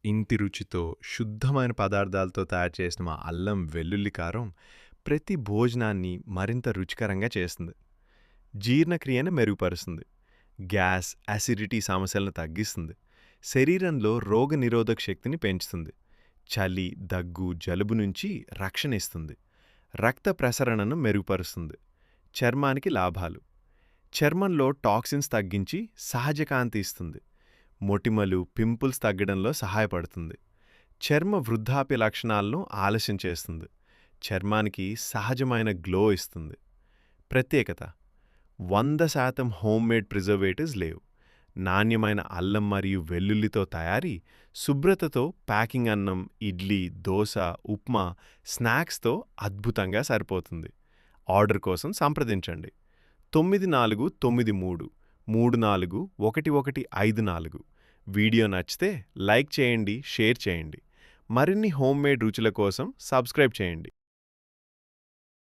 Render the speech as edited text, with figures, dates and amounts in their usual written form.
ఇంటి రుచితో, శుద్ధమైన పదార్థాలతో తయారు చేసిన మా అల్లం వెల్లుల్లి కారం ప్రతి భోజనాన్ని మరింత రుచికరంగా చేస్తుంది. జీర్ణక్రియను మెరుగుపరుస్తుంది. గ్యాస్, అసిడిటీ సమస్యలను తగ్గిస్తుంది. శరీరంలో రోగనిరోధక శక్తిని పెంచుతుంది. చలి, దగ్గు, జలుబు నుంచి రక్షణ ఇస్తుంది. రక్త ప్రసరణను మెరుగుపరుస్తుంది. చర్మానికి లాభాలు: చర్మంలో టాక్సిన్స్ తగ్గించి సహజ కాంతి ఇస్తుంది. మొటిమలు, పింపుల్స్ తగ్గడంలో సహాయపడుతుంది. చర్మ వృద్ధాప్య లక్షణాలను ఆలస్యం చేస్తుంది. చర్మానికి సహజమైన గ్లో ఇస్తుంది. ప్రత్యేకత: 100% హోమ్మేడ్ ప్రిజర్వేటివ్స్ లేవు. నాణ్యమైన అల్లం మరియు వెల్లుల్లితో తయారీ శుభ్రతతో ప్యాకింగ్ అన్నం, ఇడ్లీ, దోశ, ఉప్మా, స్నాక్స్తో అద్భుతంగా సరిపోతుంది. ఆర్డర్ కోసం సంప్రదించండి 9433431154. వీడియో నచ్చితే లైక్ చేయండి, షేర్ చేయండి. మరిన్ని హోమ్మేడ్ రుచుల కోసం సబ్స్క్రైబ్ చేయండి.